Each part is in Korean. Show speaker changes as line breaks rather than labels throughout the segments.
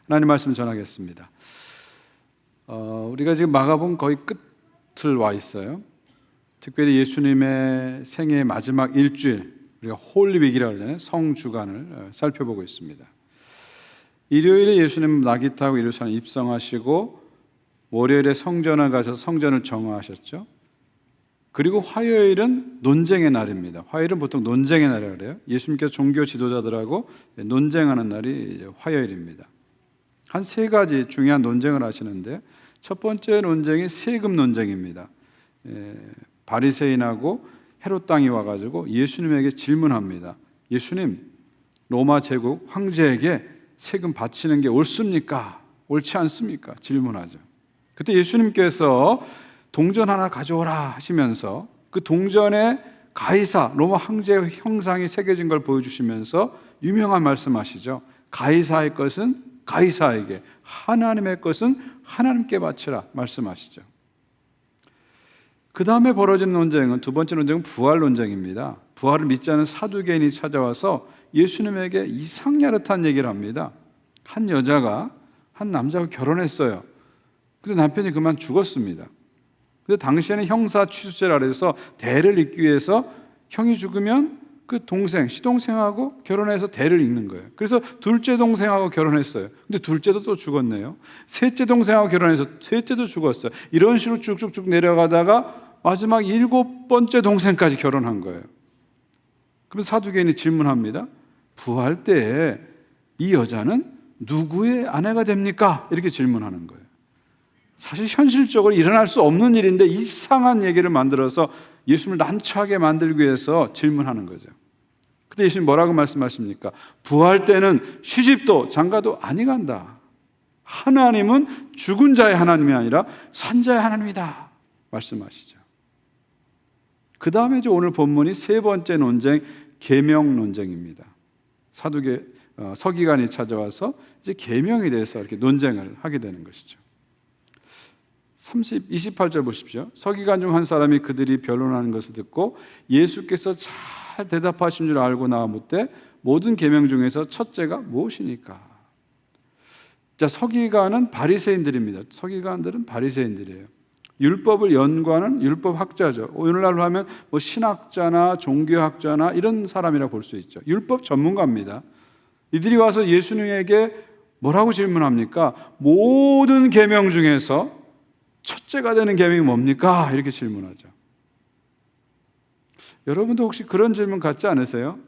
하나님 말씀 전하겠습니다. 우리가 지금 마가복음 거의 끝을 와 있어요. 특별히 예수님의 생애의 마지막 일주일, 우리가 홀리윅이라고 하잖아요. 성주간을 살펴보고 있습니다. 일요일에 예수님 낙이 타고 예루살렘 입성하시고, 월요일에 성전을 가셔서 성전을 정화하셨죠. 그리고 화요일은 논쟁의 날입니다. 화요일은 보통 논쟁의 날이라고 그래요. 예수님께서 종교 지도자들하고 논쟁하는 날이 화요일입니다. 한 세 가지 중요한 논쟁을 하시는데, 첫 번째 논쟁이 세금 논쟁입니다. 바리새인하고 헤롯 당이 와가지고 예수님에게 질문합니다. 예수님, 로마 제국 황제에게 세금 바치는 게 옳습니까? 옳지 않습니까? 질문하죠. 그때 예수님께서 동전 하나 가져오라 하시면서 그 동전에 가이사, 로마 황제의 형상이 새겨진 걸 보여주시면서 유명한 말씀하시죠. 가이사의 것은 가이사에게, 하나님의 것은 하나님께 바치라 말씀하시죠. 그 다음에 벌어진 논쟁은, 두 번째 논쟁은 부활 논쟁입니다. 부활을 믿지 않은 사두개인이 찾아와서 예수님에게 이상야릇한 얘기를 합니다. 한 여자가 한 남자와 결혼했어요. 근데 남편이 그만 죽었습니다. 근데 당시에는 형사 취수제라 해서 대를 잇기 위해서 형이 죽으면 그 동생, 시동생하고 결혼해서 대를 잇는 거예요. 그래서 둘째 동생하고 결혼했어요. 근데 둘째도 또 죽었네요. 셋째 동생하고 결혼해서 셋째도 죽었어요. 이런 식으로 쭉쭉쭉 내려가다가 마지막 7번째 동생까지 결혼한 거예요. 그래서 사두개인이 질문합니다. 부활 때에 이 여자는 누구의 아내가 됩니까? 이렇게 질문하는 거예요. 사실 현실적으로 일어날 수 없는 일인데 이상한 얘기를 만들어서 예수님을 난처하게 만들기 위해서 질문하는 거죠. 근데 예수님 뭐라고 말씀하십니까? 부활 때는 시집도 장가도 아니 간다. 하나님은 죽은 자의 하나님이 아니라 산 자의 하나님이다 말씀하시죠. 그 다음에 이제 오늘 본문이 세 번째 논쟁, 계명 논쟁입니다. 서기관이 찾아와서 이제 계명에 대해서 이렇게 논쟁을 하게 되는 것이죠. 28절 보십시오. 서기관 중 한 사람이 그들이 변론하는 것을 듣고 예수께서 잘 대답하신 줄 알고 나와 묻되 모든 계명 중에서 첫째가 무엇이니까? 자, 서기관은 바리새인들입니다. 서기관들은 바리새인들이에요. 율법을 연구하는 율법학자죠. 오늘날로 하면 뭐 신학자나 종교학자나 이런 사람이라 볼 수 있죠. 율법 전문가입니다. 이들이 와서 예수님에게 뭐라고 질문합니까? 모든 계명 중에서 첫째가 되는 계명이 뭡니까? 이렇게 질문하죠. 여러분도 혹시 그런 질문 갖지 않으세요?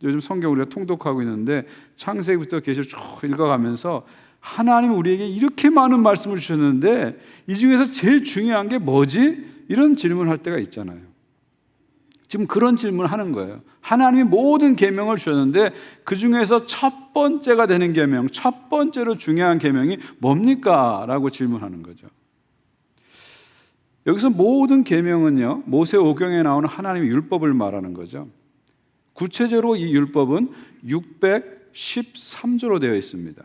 요즘 성경 우리가 통독하고 있는데 창세기부터 계시록 쭉 읽어가면서 하나님이 우리에게 이렇게 많은 말씀을 주셨는데 이 중에서 제일 중요한 게 뭐지? 이런 질문할 때가 있잖아요. 지금 그런 질문을 하는 거예요. 하나님이 모든 계명을 주셨는데 그 중에서 첫 번째가 되는 계명, 첫 번째로 중요한 계명이 뭡니까? 라고 질문하는 거죠. 여기서 모든 계명은요, 모세오경에 나오는 하나님의 율법을 말하는 거죠. 구체적으로 이 율법은 613조로 되어 있습니다.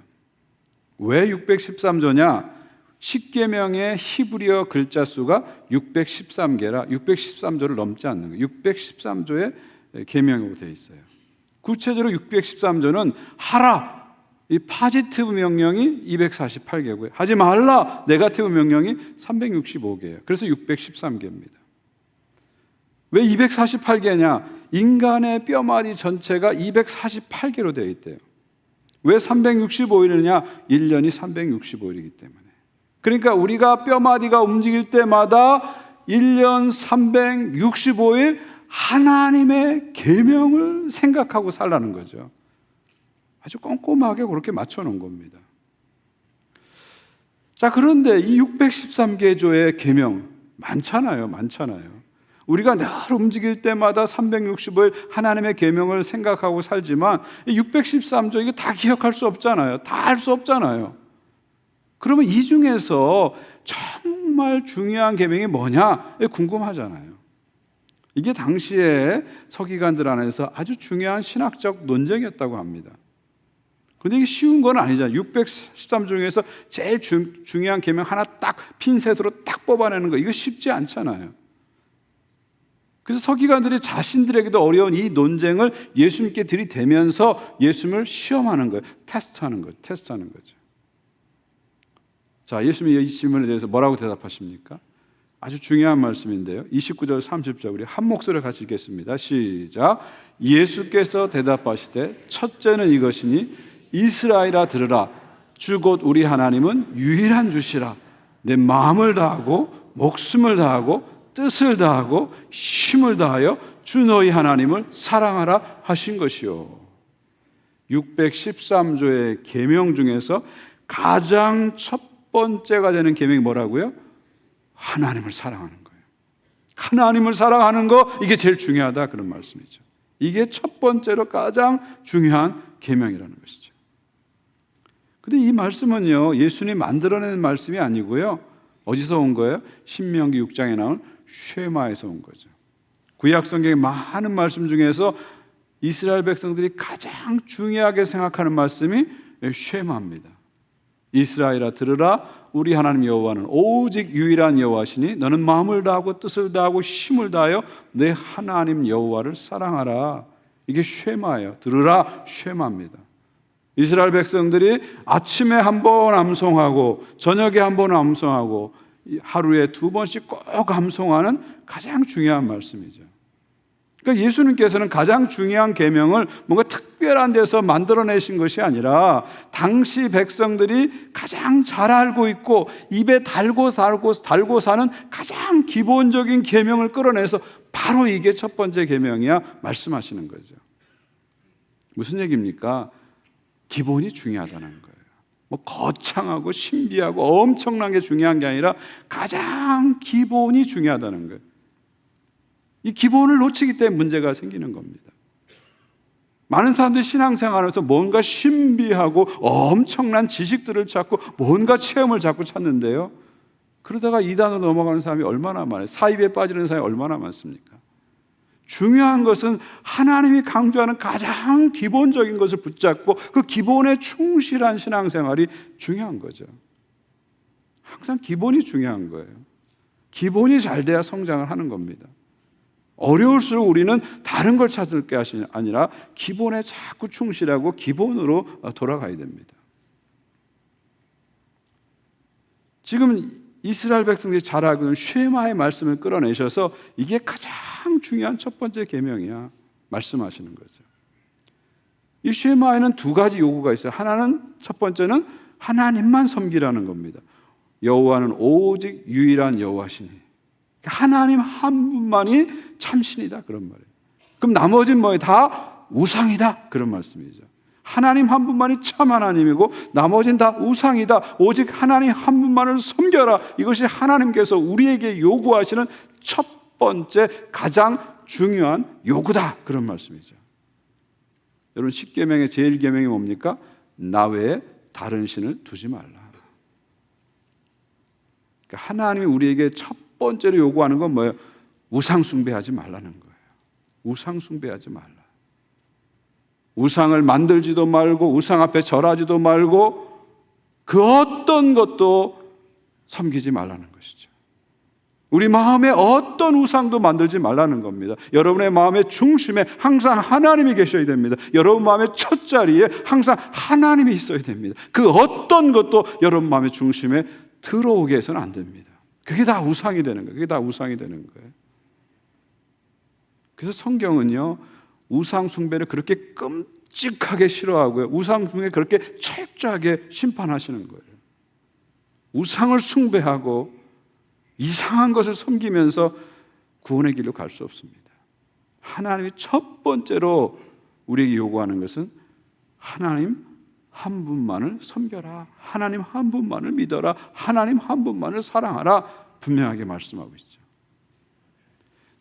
왜 613조냐? 10계명의 히브리어 글자 수가 613개라 613조를 넘지 않는 거예요. 613조의 계명으로 되어 있어요. 구체적으로 613조는 하라, 이 파지티브 명령이 248개고요. 하지 말라, 네거티브 명령이 365개예요. 그래서 613개입니다. 왜 248개냐? 인간의 뼈마디 전체가 248개로 되어 있대요. 왜 365일이냐? 1년이 365일이기 때문에. 그러니까 우리가 뼈마디가 움직일 때마다 1년 365일 하나님의 계명을 생각하고 살라는 거죠. 아주 꼼꼼하게 그렇게 맞춰놓은 겁니다. 자, 그런데 이 613개조의 계명 많잖아요. 우리가 늘 움직일 때마다 365일 하나님의 계명을 생각하고 살지만 613조 이거 다 기억할 수 없잖아요. 다 할 수 없잖아요. 그러면 이 중에서 정말 중요한 계명이 뭐냐? 궁금하잖아요. 이게 당시에 서기관들 안에서 아주 중요한 신학적 논쟁이었다고 합니다. 근데 이게 쉬운 건 아니잖아요. 613 중에서 제일 중요한 계명 하나 딱 핀셋으로 딱 뽑아내는 거 이거 쉽지 않잖아요. 그래서 서기관들이 자신들에게도 어려운 이 논쟁을 예수님께 들이대면서 예수님을 시험하는 거예요. 테스트하는 거죠. 자, 예수님이 이 질문에 대해서 뭐라고 대답하십니까? 아주 중요한 말씀인데요. 29절 30절 우리 한 목소리로 같이 읽겠습니다. 시작. 예수께서 대답하시되 첫째는 이것이니 이스라엘아 들으라. 주 곧 우리 하나님은 유일한 주시라. 내 마음을 다하고 목숨을 다하고 뜻을 다하고 힘을 다하여 주 너희 하나님을 사랑하라 하신 것이요. 613조의 계명 중에서 가장 첫 번째가 되는 계명이 뭐라고요? 하나님을 사랑하는 거예요. 하나님을 사랑하는 거, 이게 제일 중요하다, 그런 말씀이죠. 이게 첫 번째로 가장 중요한 계명이라는 것이죠. 근데 이 말씀은요, 예수님이 만들어낸 말씀이 아니고요, 어디서 온 거예요? 신명기 6장에 나온 쉐마에서 온 거죠. 구약 성경의 많은 말씀 중에서 이스라엘 백성들이 가장 중요하게 생각하는 말씀이 쉐마입니다. 이스라엘아 들으라. 우리 하나님 여호와는 오직 유일한 여호와시니 너는 마음을 다하고 뜻을 다하고 힘을 다하여 내 하나님 여호와를 사랑하라. 이게 쉐마예요. 들으라, 쉐마입니다. 이스라엘 백성들이 아침에 한 번 암송하고 저녁에 한 번 암송하고 하루에 2번씩 꼭 암송하는 가장 중요한 말씀이죠. 그러니까 예수님께서는 가장 중요한 계명을 뭔가 특별한 데서 만들어내신 것이 아니라 당시 백성들이 가장 잘 알고 있고 입에 달고 사는 가장 기본적인 계명을 끌어내서 바로 이게 첫 번째 계명이야 말씀하시는 거죠. 무슨 얘기입니까? 기본이 중요하다는 거예요. 뭐 거창하고 신비하고 엄청난 게 중요한 게 아니라 가장 기본이 중요하다는 거예요. 이 기본을 놓치기 때문에 문제가 생기는 겁니다. 많은 사람들이 신앙생활하면서 뭔가 신비하고 엄청난 지식들을 찾고 뭔가 체험을 자꾸 찾는데요, 그러다가 이단으로 넘어가는 사람이 얼마나 많아요? 사입에 빠지는 사람이 얼마나 많습니까? 중요한 것은 하나님이 강조하는 가장 기본적인 것을 붙잡고 그 기본에 충실한 신앙생활이 중요한 거죠. 항상 기본이 중요한 거예요. 기본이 잘 돼야 성장을 하는 겁니다. 어려울수록 우리는 다른 걸 찾을 게 아니라 기본에 자꾸 충실하고 기본으로 돌아가야 됩니다. 지금 이스라엘 백성들이 잘 알고 있는 쉐마의 말씀을 끌어내셔서 이게 가장 중요한 첫 번째 계명이야 말씀하시는 거죠. 이 쉐마에는 2가지 요구가 있어요. 하나는, 첫 번째는 하나님만 섬기라는 겁니다. 여호와는 오직 유일한 여호와시니, 하나님 한 분만이 참신이다, 그런 말이에요. 그럼 나머지는 뭐예요? 다 우상이다, 그런 말씀이죠. 하나님 한 분만이 참 하나님이고 나머지는 다 우상이다. 오직 하나님 한 분만을 섬겨라. 이것이 하나님께서 우리에게 요구하시는 첫 번째 가장 중요한 요구다, 그런 말씀이죠. 여러분, 10계명의 제1계명이 뭡니까? 나 외에 다른 신을 두지 말라. 그러니까 하나님이 우리에게 첫 번째로 요구하는 건 뭐예요? 우상 숭배하지 말라는 거예요. 우상 숭배하지 말라. 우상을 만들지도 말고 우상 앞에 절하지도 말고 그 어떤 것도 섬기지 말라는 것이죠. 우리 마음에 어떤 우상도 만들지 말라는 겁니다. 여러분의 마음의 중심에 항상 하나님이 계셔야 됩니다. 여러분 마음의 첫 자리에 항상 하나님이 있어야 됩니다. 그 어떤 것도 여러분 마음의 중심에 들어오게 해서는 안 됩니다. 그게 다 우상이 되는 거예요. 그게 다 우상이 되는 거예요. 그래서 성경은요, 우상 숭배를 그렇게 끔찍하게 싫어하고요, 우상 숭배를 그렇게 철저하게 심판하시는 거예요. 우상을 숭배하고 이상한 것을 섬기면서 구원의 길로 갈 수 없습니다. 하나님이 첫 번째로 우리에게 요구하는 것은 하나님 한 분만을 섬겨라. 하나님 한 분만을 믿어라. 하나님 한 분만을 사랑하라. 분명하게 말씀하고 있죠.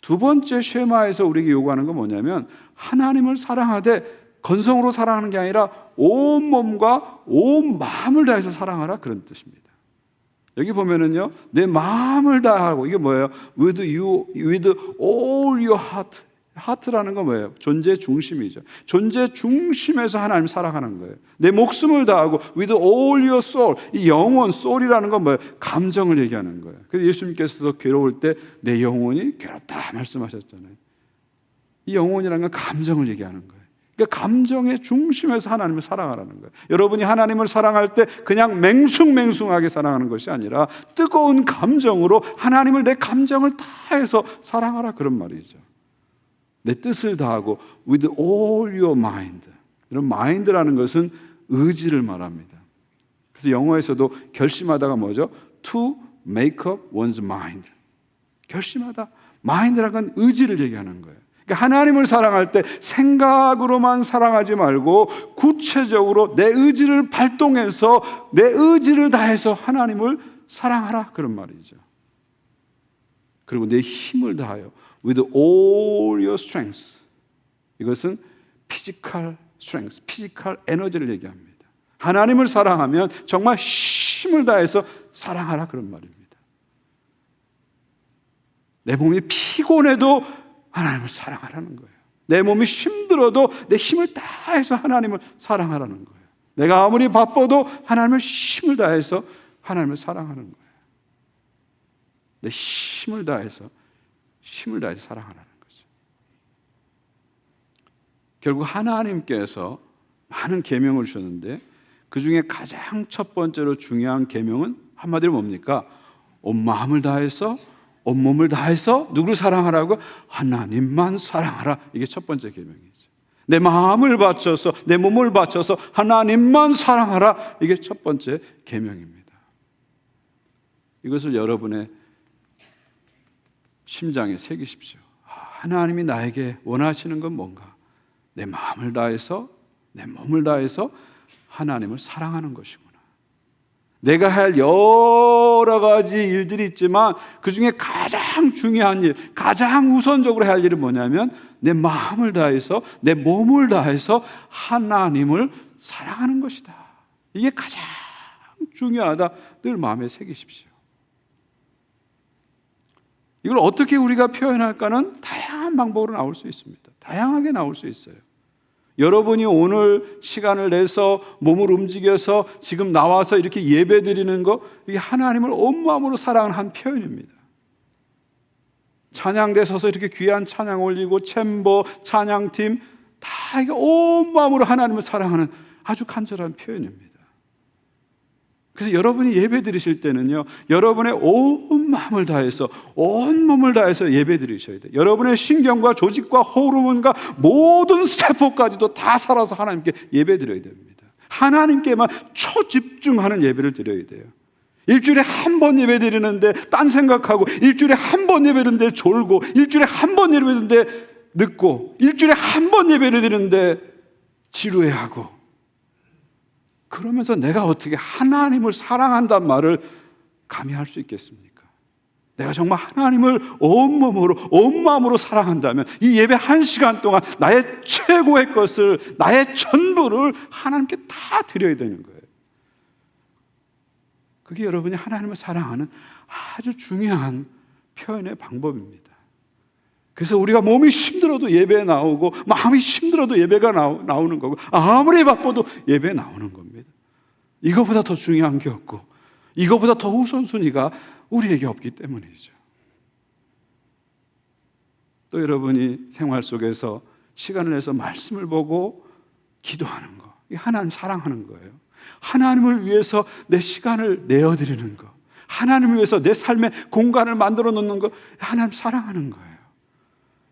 2번째 쉐마에서 우리에게 요구하는 건 뭐냐면 하나님을 사랑하되 건성으로 사랑하는 게 아니라 온 몸과 온 마음을 다해서 사랑하라, 그런 뜻입니다. 여기 보면은요, 내 마음을 다하고, 이게 뭐예요? with all your heart. 하트라는 건 뭐예요? 존재 중심이죠. 존재 중심에서 하나님 사랑하는 거예요. 내 목숨을 다하고 with all your soul. 이 영혼, soul이라는 건 뭐예요? 감정을 얘기하는 거예요. 그래서 예수님께서도 괴로울 때 내 영혼이 괴롭다 말씀하셨잖아요. 이 영혼이라는 건 감정을 얘기하는 거예요. 그러니까 감정의 중심에서 하나님을 사랑하라는 거예요. 여러분이 하나님을 사랑할 때 그냥 맹숭맹숭하게 사랑하는 것이 아니라 뜨거운 감정으로 하나님을 내 감정을 다해서 사랑하라, 그런 말이죠. 내 뜻을 다하고 with all your mind. 이런 mind라는 것은 의지를 말합니다. 그래서 영어에서도 결심하다가 뭐죠? To make up one's mind. 결심하다. mind라는 건 의지를 얘기하는 거예요. 그러니까 하나님을 사랑할 때 생각으로만 사랑하지 말고 구체적으로 내 의지를 발동해서 내 의지를 다해서 하나님을 사랑하라, 그런 말이죠. 그리고 내 힘을 다하여 with all your strength. 이것은 physical strength, physical 에너지를 얘기합니다. 하나님을 사랑하면 정말 힘을 다해서 사랑하라, 그런 말입니다. 내 몸이 피곤해도 하나님을 사랑하라는 거예요. 내 몸이 힘들어도 내 힘을 다해서 하나님을 사랑하라는 거예요. 내가 아무리 바빠도 하나님을 힘을 다해서 하나님을 사랑하는 거예요. 내 힘을 다해서 사랑하라는 거죠. 결국 하나님께서 많은 계명을 주셨는데 그 중에 가장 첫 번째로 중요한 계명은 한마디로 뭡니까? 온 마음을 다해서, 온 몸을 다해서 누구를 사랑하라고? 하나님만 사랑하라. 이게 첫 번째 계명이죠. 내 마음을 바쳐서, 내 몸을 바쳐서 하나님만 사랑하라. 이게 첫 번째 계명입니다. 이것을 여러분의 심장에 새기십시오. 하나님이 나에게 원하시는 건 뭔가? 내 마음을 다해서, 내 몸을 다해서 하나님을 사랑하는 것이구나. 내가 할 여러 가지 일들이 있지만 그 중에 가장 중요한 일, 가장 우선적으로 할 일은 뭐냐면 내 마음을 다해서, 내 몸을 다해서 하나님을 사랑하는 것이다. 이게 가장 중요하다. 늘 마음에 새기십시오. 이걸 어떻게 우리가 표현할까는 다양한 방법으로 나올 수 있습니다. 다양하게 나올 수 있어요. 여러분이 오늘 시간을 내서 몸을 움직여서 지금 나와서 이렇게 예배 드리는 거, 이게 하나님을 온 마음으로 사랑하는 한 표현입니다. 찬양대 서서 이렇게 귀한 찬양 올리고 챔버, 찬양팀 다 이게 온 마음으로 하나님을 사랑하는 아주 간절한 표현입니다. 그래서 여러분이 예배 드리실 때는요, 여러분의 온 마음을 다해서, 온 몸을 다해서 예배 드리셔야 돼요. 여러분의 신경과 조직과 호르몬과 모든 세포까지도 다 살아서 하나님께 예배 드려야 됩니다. 하나님께만 초집중하는 예배를 드려야 돼요. 일주일에 한 번 예배 드리는데 딴 생각하고, 일주일에 한 번 예배 드리는데 졸고, 일주일에 한 번 예배 드리는데 늦고, 일주일에 한 번 예배를 드리는데 지루해하고, 그러면서 내가 어떻게 하나님을 사랑한다는 말을 감히 할 수 있겠습니까? 내가 정말 하나님을 온몸으로, 온 마음으로 사랑한다면 이 예배 1시간 동안 나의 최고의 것을, 나의 전부를 하나님께 다 드려야 되는 거예요. 그게 여러분이 하나님을 사랑하는 아주 중요한 표현의 방법입니다. 그래서 우리가 몸이 힘들어도 예배에 나오고, 마음이 힘들어도 예배가 나오는 거고, 아무리 바빠도 예배에 나오는 겁니다. 이거보다 더 중요한 게 없고, 이거보다 더 우선순위가 우리에게 없기 때문이죠. 또 여러분이 생활 속에서 시간을 내서 말씀을 보고 기도하는 거, 이게 하나님 사랑하는 거예요. 하나님을 위해서 내 시간을 내어드리는 거, 하나님을 위해서 내 삶의 공간을 만들어 놓는 거, 하나님 사랑하는 거예요.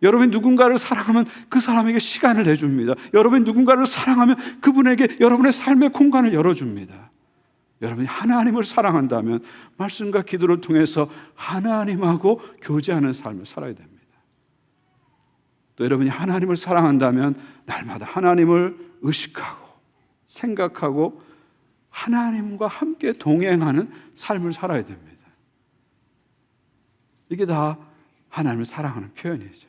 여러분이 누군가를 사랑하면 그 사람에게 시간을 내줍니다. 여러분이 누군가를 사랑하면 그분에게 여러분의 삶의 공간을 열어줍니다. 여러분이 하나님을 사랑한다면 말씀과 기도를 통해서 하나님하고 교제하는 삶을 살아야 됩니다. 또 여러분이 하나님을 사랑한다면 날마다 하나님을 의식하고 생각하고 하나님과 함께 동행하는 삶을 살아야 됩니다. 이게 다 하나님을 사랑하는 표현이죠.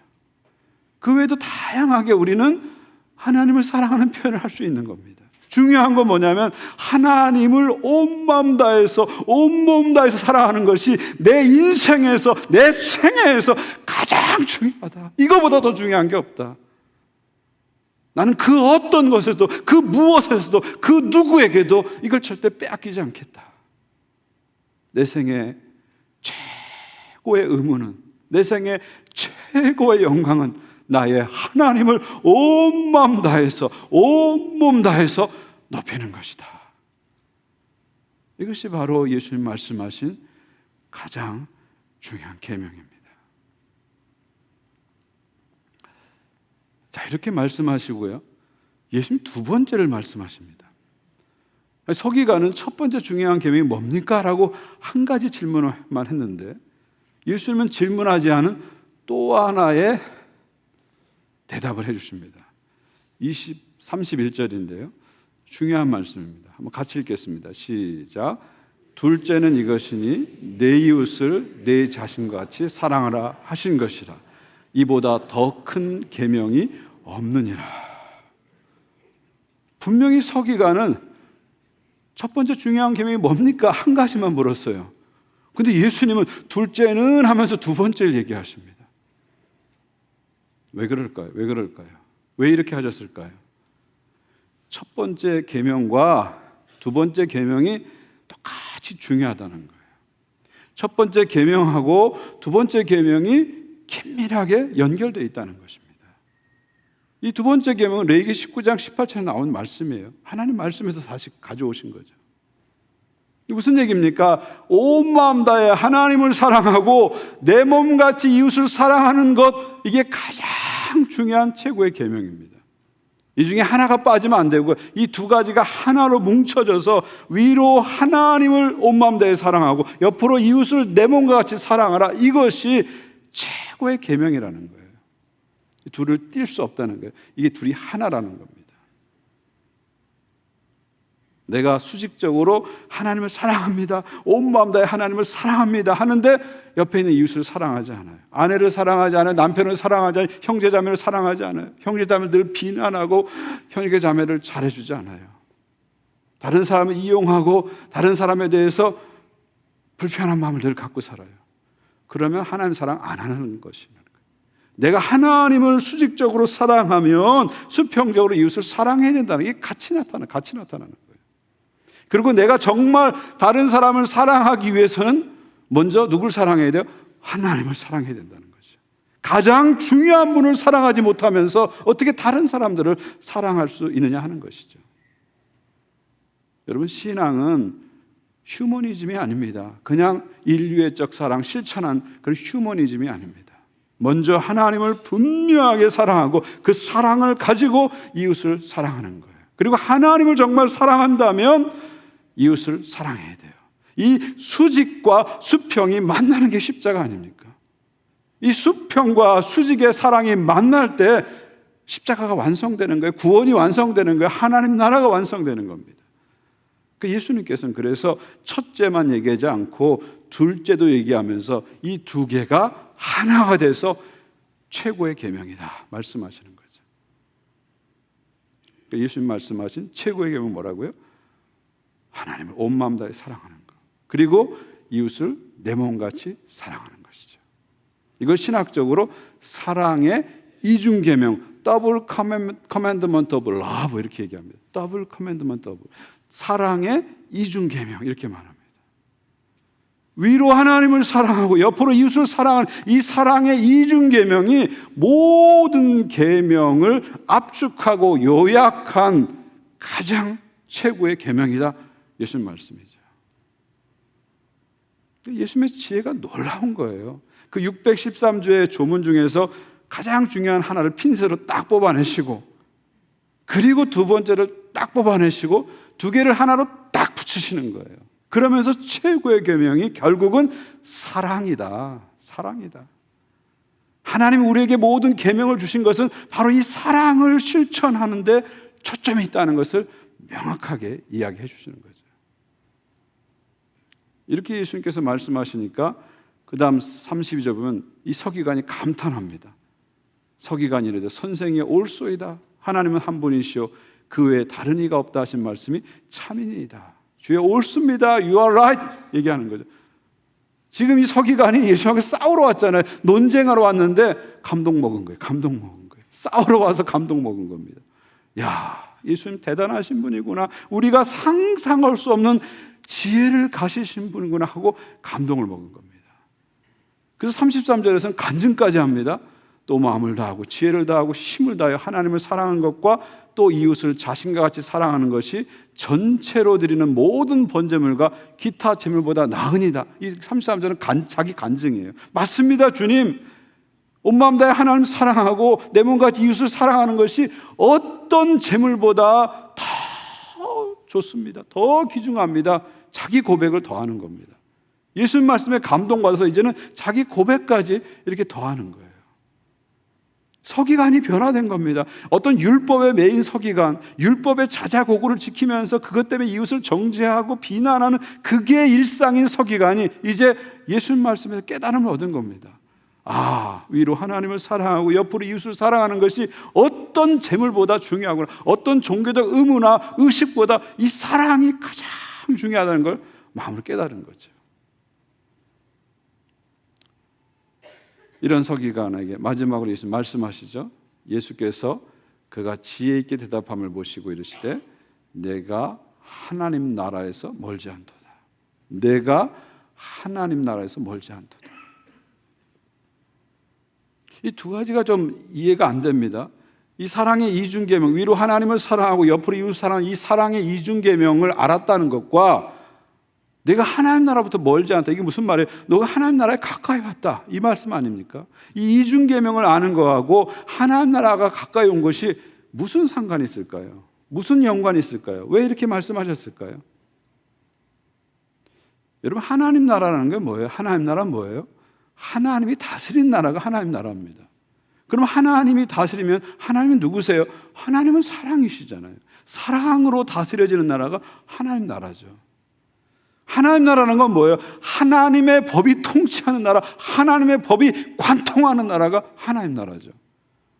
그 외에도 다양하게 우리는 하나님을 사랑하는 표현을 할 수 있는 겁니다. 중요한 건 뭐냐면 하나님을 온 마음 다해서, 온 몸 다해서 사랑하는 것이 내 인생에서, 내 생애에서 가장 중요하다. 이거보다 더 중요한 게 없다. 나는 그 어떤 것에서도, 그 무엇에서도, 그 누구에게도 이걸 절대 빼앗기지 않겠다. 내 생애 최고의 의무는, 내 생애 최고의 영광은 나의 하나님을 온 마음 다해서 온 몸 다해서 높이는 것이다. 이것이 바로 예수님 말씀하신 가장 중요한 계명입니다. 자, 이렇게 말씀하시고요, 예수님 두 번째를 말씀하십니다. 서기관은 첫 번째 중요한 계명이 뭡니까? 라고 한 가지 질문만 했는데 예수님은 질문하지 않은 또 하나의 대답을 해주십니다. 31절인데요 중요한 말씀입니다. 한번 같이 읽겠습니다. 시작. 둘째는 이것이니 내 이웃을 내 자신과 같이 사랑하라 하신 것이라. 이보다 더 큰 계명이 없느니라. 분명히 서기관은 첫 번째 중요한 계명이 뭡니까? 한 가지만 물었어요. 근데 예수님은 둘째는 하면서 두 번째를 얘기하십니다. 왜 그럴까요? 왜 이렇게 하셨을까요? 첫 번째 계명과 두 번째 계명이 똑같이 중요하다는 거예요. 첫 번째 계명하고 두 번째 계명이 긴밀하게 연결되어 있다는 것입니다. 이 두 번째 계명은 레위기 19장 18절에 나온 말씀이에요. 하나님 말씀에서 다시 가져오신 거죠. 무슨 얘기입니까? 온 마음 다해 하나님을 사랑하고 내 몸같이 이웃을 사랑하는 것, 이게 가장 중요한 최고의 계명입니다. 이 중에 하나가 빠지면 안 되고 이 두 가지가 하나로 뭉쳐져서 위로 하나님을 온 마음 다해 사랑하고 옆으로 이웃을 내 몸과 같이 사랑하라, 이것이 최고의 계명이라는 거예요. 둘을 뗄 수 없다는 거예요. 이게 둘이 하나라는 겁니다. 내가 수직적으로 하나님을 사랑합니다, 온 마음 다해 하나님을 사랑합니다 하는데 옆에 있는 이웃을 사랑하지 않아요. 아내를 사랑하지 않아요. 남편을 사랑하지 않아요. 형제자매를 사랑하지 않아요. 형제자매를 늘 비난하고 형제자매를 잘해주지 않아요. 다른 사람을 이용하고 다른 사람에 대해서 불편한 마음을 늘 갖고 살아요. 그러면 하나님 사랑 안 하는 것입니다. 내가 하나님을 수직적으로 사랑하면 수평적으로 이웃을 사랑해야 된다는 게 같이 나타나는 거예요. 그리고 내가 정말 다른 사람을 사랑하기 위해서는 먼저 누굴 사랑해야 돼요? 하나님을 사랑해야 된다는 거죠. 가장 중요한 분을 사랑하지 못하면서 어떻게 다른 사람들을 사랑할 수 있느냐 하는 것이죠. 여러분, 신앙은 휴머니즘이 아닙니다. 그냥 인류애적 사랑 실천한 그런 휴머니즘이 아닙니다. 먼저 하나님을 분명하게 사랑하고 그 사랑을 가지고 이웃을 사랑하는 거예요. 그리고 하나님을 정말 사랑한다면 이웃을 사랑해야 돼요. 이 수직과 수평이 만나는 게 십자가 아닙니까? 이 수평과 수직의 사랑이 만날 때 십자가가 완성되는 거예요. 구원이 완성되는 거예요. 하나님 나라가 완성되는 겁니다. 예수님께서는 그래서 첫째만 얘기하지 않고 둘째도 얘기하면서 이 두 개가 하나가 돼서 최고의 계명이다 말씀하시는 거죠. 예수님 말씀하신 최고의 계명은 뭐라고요? 하나님을 온 마음 다해 사랑하는 것, 그리고 이웃을 내 몸같이 사랑하는 것이죠. 이걸 신학적으로 사랑의 이중 계명, 더블 커맨드먼트 오브 러브 이렇게 얘기합니다. 더블 커맨드먼트 오브, 사랑의 이중 계명 이렇게 말합니다. 위로 하나님을 사랑하고 옆으로 이웃을 사랑하는 이 사랑의 이중 계명이 모든 계명을 압축하고 요약한 가장 최고의 계명이다, 예수님 말씀이죠. 예수님의 지혜가 놀라운 거예요. 그 613조의 조문 중에서 가장 중요한 하나를 핀셋으로 딱 뽑아내시고, 그리고 두 번째를 딱 뽑아내시고 두 개를 하나로 딱 붙이시는 거예요. 그러면서 최고의 계명이 결국은 사랑이다. 사랑이다. 하나님이 우리에게 모든 계명을 주신 것은 바로 이 사랑을 실천하는 데 초점이 있다는 것을 명확하게 이야기해 주시는 거죠. 이렇게 예수님께서 말씀하시니까 그 다음 32절 보면 이 서기관이 감탄합니다. 서기관이 이르되 선생이 옳소이다. 하나님은 한 분이시오 그 외에 다른 이가 없다 하신 말씀이 참이니이다. 주여 옳습니다. You are right. 얘기하는 거죠. 지금 이 서기관이 예수님과 싸우러 왔잖아요. 논쟁하러 왔는데 감동 먹은 거예요. 감동 먹은 거예요. 싸우러 와서 감동 먹은 겁니다. 야, 예수님 대단하신 분이구나. 우리가 상상할 수 없는 지혜를 가지신 분이구나 하고 감동을 먹은 겁니다. 그래서 33절에서는 간증까지 합니다. 또 마음을 다하고 지혜를 다하고 힘을 다하여 하나님을 사랑하는 것과 또 이웃을 자신과 같이 사랑하는 것이 전체로 드리는 모든 번제물과 기타 제물보다 나으니라. 이 33절은 자기 간증이에요. 맞습니다, 주님. 온 마음 다해 하나님 사랑하고 내 몸같이 이웃을 사랑하는 것이 어떤 제물보다 더 좋습니다. 더 귀중합니다. 자기 고백을 더하는 겁니다. 예수님 말씀에 감동받아서 이제는 자기 고백까지 이렇게 더하는 거예요. 서기관이 변화된 겁니다. 어떤 율법에 매인 서기관, 율법의 자자고고를 지키면서 그것 때문에 이웃을 정죄하고 비난하는 그게 일상인 서기관이 이제 예수님 말씀에서 깨달음을 얻은 겁니다. 아, 위로 하나님을 사랑하고 옆으로 이웃을 사랑하는 것이 어떤 재물보다 중요하구나. 어떤 종교적 의무나 의식보다 이 사랑이 가장 중요하다는 걸 마음으로 깨달은 거죠. 이런 서기관에게 마지막으로 예수님 말씀하시죠. 예수께서 그가 지혜 있게 대답함을 보시고 이르시되 내가 하나님 나라에서 멀지 않도다. 내가 하나님 나라에서 멀지 않도다. 이 두 가지가 좀 이해가 안 됩니다. 이 사랑의 이중계명, 위로 하나님을 사랑하고 옆으로 이웃 사랑하는 이 사랑의 이중계명을 알았다는 것과 내가 하나님 나라부터 멀지 않다. 이게 무슨 말이에요? 너가 하나님 나라에 가까이 왔다. 이 말씀 아닙니까? 이 이중계명을 아는 거하고 하나님 나라가 가까이 온 것이 무슨 상관이 있을까요? 무슨 연관이 있을까요? 왜 이렇게 말씀하셨을까요? 여러분, 하나님 나라라는 게 뭐예요? 하나님 나라는 뭐예요? 하나님이 다스린 나라가 하나님 나라입니다. 그럼 하나님이 다스리면 하나님은 누구세요? 하나님은 사랑이시잖아요. 사랑으로 다스려지는 나라가 하나님 나라죠. 하나님 나라는 건 뭐예요? 하나님의 법이 통치하는 나라, 하나님의 법이 관통하는 나라가 하나님 나라죠.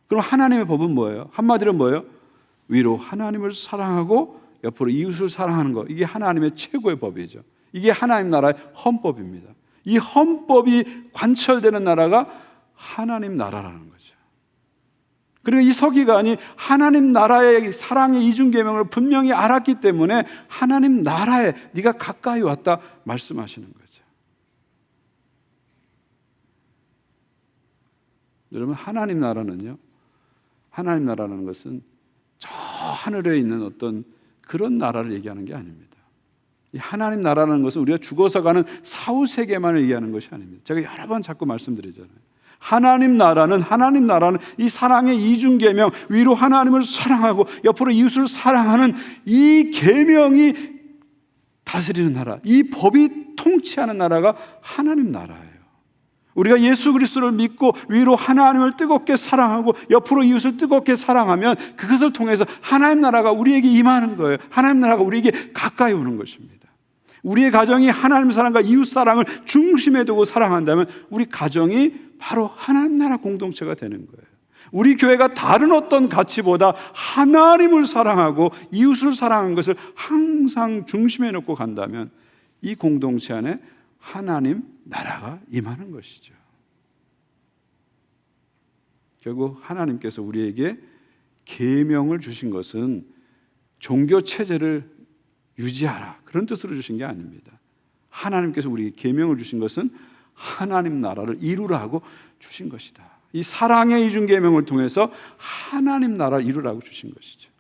그럼 하나님의 법은 뭐예요? 한마디로 뭐예요? 위로 하나님을 사랑하고 옆으로 이웃을 사랑하는 것. 이게 하나님의 최고의 법이죠. 이게 하나님 나라의 헌법입니다. 이 헌법이 관철되는 나라가 하나님 나라라는 거죠. 그리고 이 서기관이 하나님 나라의 사랑의 이중계명을 분명히 알았기 때문에 하나님 나라에 네가 가까이 왔다 말씀하시는 거죠. 여러분, 하나님 나라는요, 하나님 나라라는 것은 저 하늘에 있는 어떤 그런 나라를 얘기하는 게 아닙니다. 이 하나님 나라라는 것은 우리가 죽어서 가는 사후세계만을 얘기하는 것이 아닙니다. 제가 여러 번 자꾸 말씀드리잖아요. 하나님 나라는 이 사랑의 이중계명, 위로 하나님을 사랑하고 옆으로 이웃을 사랑하는 이 계명이 다스리는 나라, 이 법이 통치하는 나라가 하나님 나라예요. 우리가 예수 그리스도를 믿고 위로 하나님을 뜨겁게 사랑하고 옆으로 이웃을 뜨겁게 사랑하면 그것을 통해서 하나님 나라가 우리에게 임하는 거예요. 하나님 나라가 우리에게 가까이 오는 것입니다. 우리의 가정이 하나님 사랑과 이웃 사랑을 중심에 두고 사랑한다면 우리 가정이 바로 하나님 나라 공동체가 되는 거예요. 우리 교회가 다른 어떤 가치보다 하나님을 사랑하고 이웃을 사랑하는 것을 항상 중심에 놓고 간다면 이 공동체 안에 하나님 나라가 임하는 것이죠. 결국 하나님께서 우리에게 계명을 주신 것은 종교 체제를 유지하라 그런 뜻으로 주신 게 아닙니다. 하나님께서 우리에게 계명을 주신 것은 하나님 나라를 이루라고 주신 것이다. 이 사랑의 이중계명을 통해서 하나님 나라를 이루라고 주신 것이죠.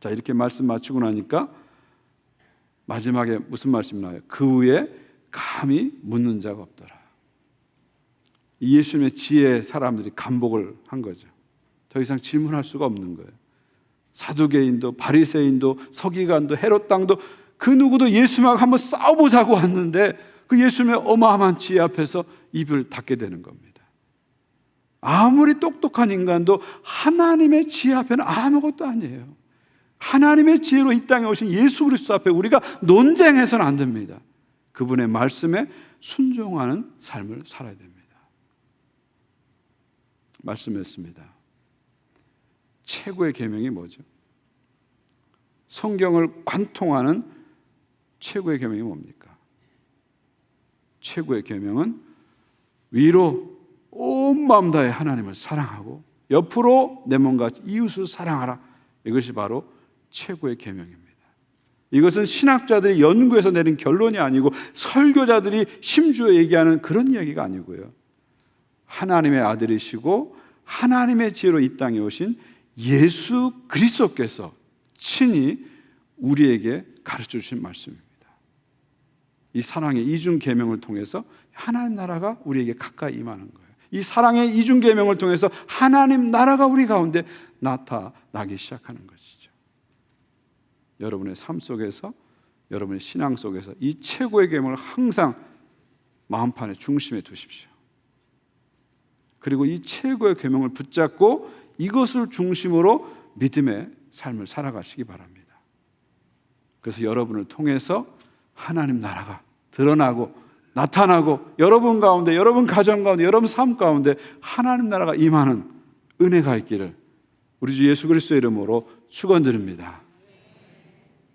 자, 이렇게 말씀 마치고 나니까 마지막에 무슨 말씀이 나와요? 그 후에 감히 묻는 자가 없더라. 예수님의 지혜에 사람들이 감복을 한 거죠. 더 이상 질문할 수가 없는 거예요. 사두개인도 바리새인도 서기관도 헤롯 당도 그 누구도 예수님하고 한번 싸워보자고 왔는데 그 예수님의 어마어마한 지혜 앞에서 입을 닫게 되는 겁니다. 아무리 똑똑한 인간도 하나님의 지혜 앞에는 아무것도 아니에요. 하나님의 지혜로 이 땅에 오신 예수 그리스도 앞에 우리가 논쟁해서는 안 됩니다. 그분의 말씀에 순종하는 삶을 살아야 됩니다. 말씀했습니다. 최고의 계명이 뭐죠? 성경을 관통하는 최고의 계명이 뭡니까? 최고의 계명은 위로 온 마음 다해 하나님을 사랑하고 옆으로 내 몸과 이웃을 사랑하라. 이것이 바로 최고의 계명입니다. 이것은 신학자들이 연구해서 내린 결론이 아니고 설교자들이 심주어 얘기하는 그런 이야기가 아니고요. 하나님의 아들이시고 하나님의 지혜로 이 땅에 오신 예수 그리스도께서 친히 우리에게 가르쳐 주신 말씀입니다. 이 사랑의 이중 계명을 통해서 하나님 나라가 우리에게 가까이 임하는 거예요. 이 사랑의 이중 계명을 통해서 하나님 나라가 우리 가운데 나타나기 시작하는 것이죠. 여러분의 삶 속에서, 여러분의 신앙 속에서 이 최고의 계명을 항상 마음판의 중심에 두십시오. 그리고 이 최고의 계명을 붙잡고 이것을 중심으로 믿음의 삶을 살아가시기 바랍니다. 그래서 여러분을 통해서 하나님 나라가 드러나고 나타나고 여러분 가운데, 여러분 가정 가운데, 여러분 삶 가운데 하나님 나라가 임하는 은혜가 있기를 우리 주 예수 그리스도의 이름으로 축원드립니다.